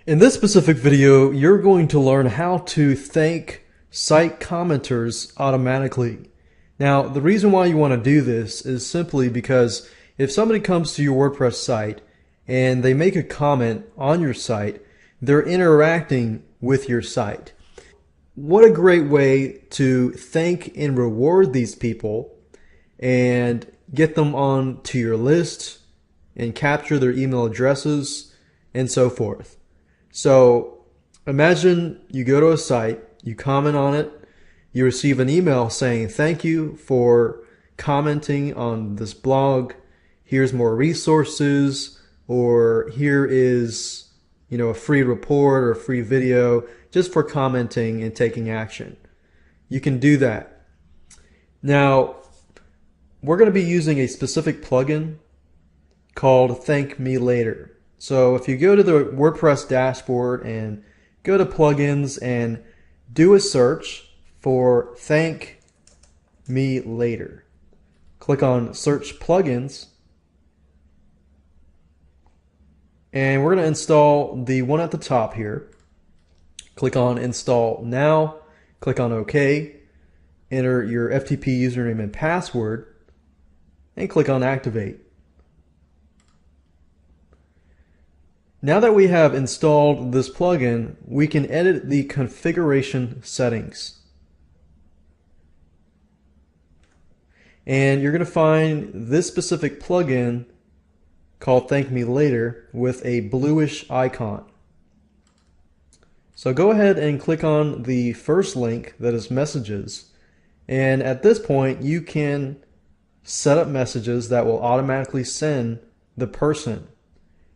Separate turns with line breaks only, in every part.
In this specific video, you're going to learn how to thank site commenters automatically. Now, the reason why you want to do this is simply because if somebody comes to your WordPress site and they make a comment on your site, they're interacting with your site. What a great way to thank and reward these people and get them on to your list and capture their email addresses and so forth. So imagine you go to a site, you comment on it, you receive an email saying thank you for commenting on this blog, here's more resources, or here is a free report or a free video just for commenting and taking action. You can do that. Now, we're going to be using a specific plugin called Thank Me Later. So if you go to the WordPress dashboard and go to plugins and do a search for Thank Me Later, click on Search Plugins, and we're going to install the one at the top here. Click on Install Now, click on OK, enter your FTP username and password, and click on Activate. Now that we have installed this plugin, we can edit the configuration settings. And you're going to find this specific plugin called Thank Me Later with a bluish icon. So go ahead and click on the first link that is messages. And at this point, you can set up messages that will automatically send the person.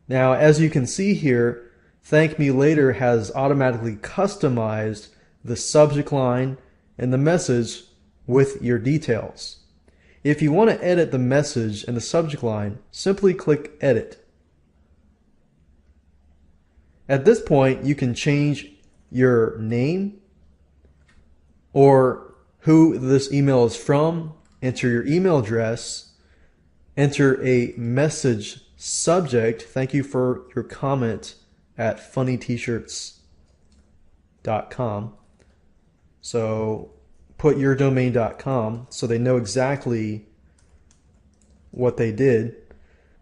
Now, as you can see here, Thank Me Later has automatically customized the subject line and the message with your details. If you want to edit the message and the subject line, simply click Edit. At this point, you can change your name or who this email is from, enter your email address, enter a message subject, thank you for your comment at funnytshirts.com. So put yourdomain.com so they know exactly what they did.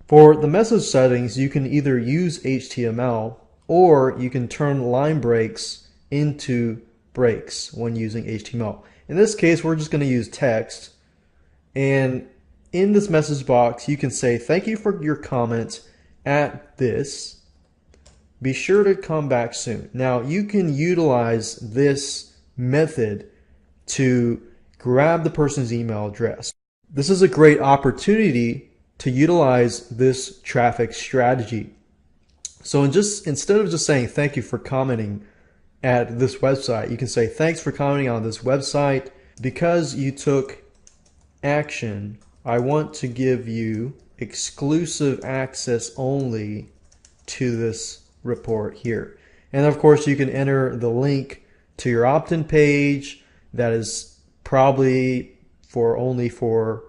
For the message settings, you can either use HTML or you can turn line breaks into breaks when using HTML. In this case, we're just going to use text, and in this message box, you can say, thank you for your comment at this. Be sure to come back soon. Now, you can utilize this method to grab the person's email address. This is a great opportunity to utilize this traffic strategy. So instead of just saying thank you for commenting at this website, you can say thanks for commenting on this website. Because you took action, I want to give you exclusive access only to this report here. And of course, you can enter the link to your opt-in page that is probably only for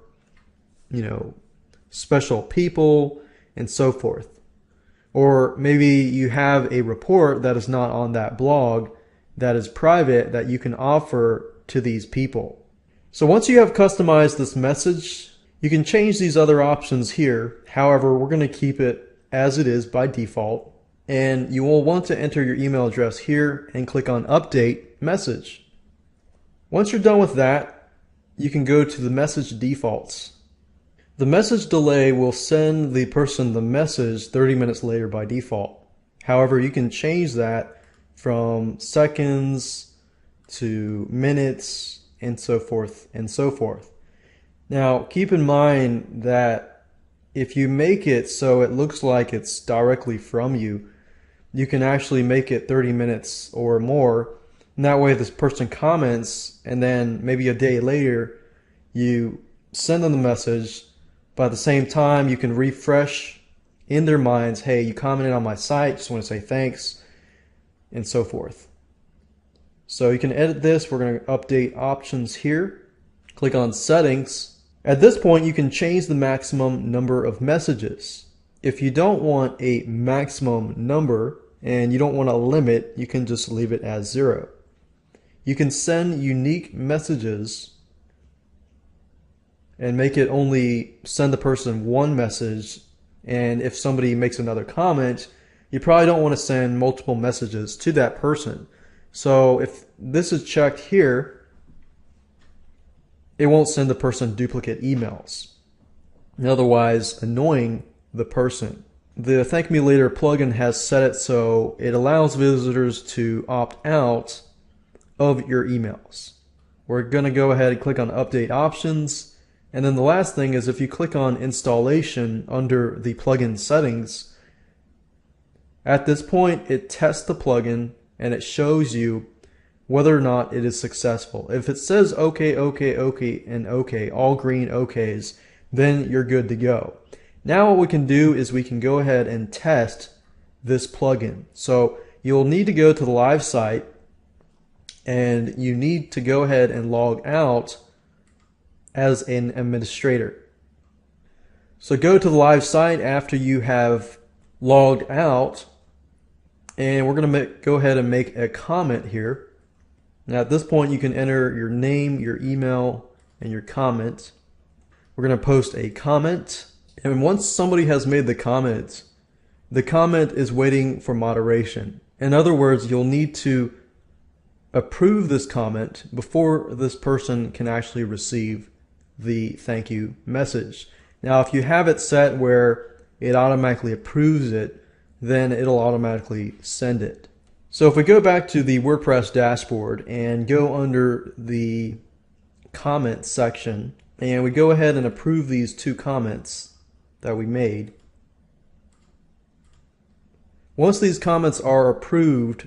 special people and so forth. Or maybe you have a report that is not on that blog that is private that you can offer to these people. So once you have customized this message, you can change these other options here. However, we're going to keep it as it is by default. And you will want to enter your email address here and click on Update Message. Once you're done with that, you can go to the message defaults. The message delay will send the person the message 30 minutes later by default. However, you can change that from seconds to minutes and so forth and so forth. Now, keep in mind that if you make it so it looks like it's directly from you, you can actually make it 30 minutes or more. And that way this person comments and then maybe a day later you send them the message. But at the same time, you can refresh in their minds, hey, you commented on my site, just want to say thanks, and so forth. So you can edit this. We're going to update options here. Click on Settings. At this point, you can change the maximum number of messages. If you don't want a maximum number and you don't want to limit, you can just leave it as 0. You can send unique messages and make it only send the person one message, and if somebody makes another comment, you probably don't want to send multiple messages to that person. So if this is checked here, it won't send the person duplicate emails, otherwise annoying the person. The Thank Me Later plugin has set it so it allows visitors to opt out of your emails. We're going to go ahead and click on Update Options. And then the last thing is if you click on Installation under the plugin settings, at this point it tests the plugin and it shows you whether or not it is successful. If it says OK, OK, OK, and OK, all green OKs, then you're good to go. Now what we can do is we can go ahead and test this plugin. So you'll need to go to the live site and you need to go ahead and log out as an administrator. So go to the live site after you have logged out, and we're going to go ahead and make a comment here. Now at this point you can enter your name, your email, and your comment. We're going to post a comment, and once somebody has made the comment is waiting for moderation. In other words, you'll need to approve this comment before this person can actually receive the thank you message. Now if you have it set where it automatically approves it, then it'll automatically send it. So if we go back to the WordPress dashboard and go under the comment section and we go ahead and approve these 2 comments that we made, once these comments are approved,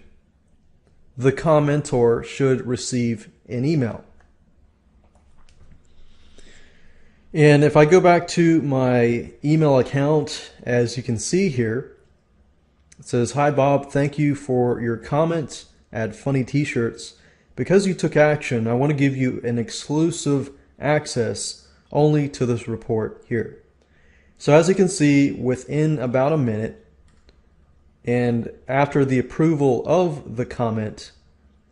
the commenter should receive an email. And if I go back to my email account, as you can see here, it says, "Hi Bob, thank you for your comment at Funny T-shirts. Because you took action, I want to give you an exclusive access only to this report here." So as you can see, within about a minute, and after the approval of the comment,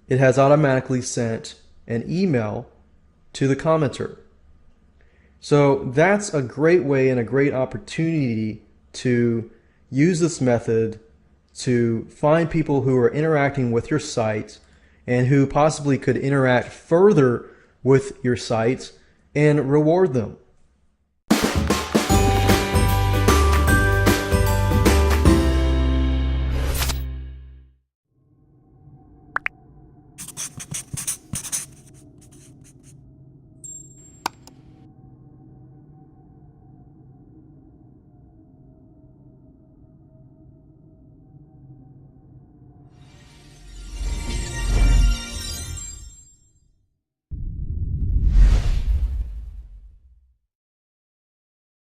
it has automatically sent an email to the commenter. So that's a great way and a great opportunity to use this method to find people who are interacting with your site and who possibly could interact further with your site and reward them.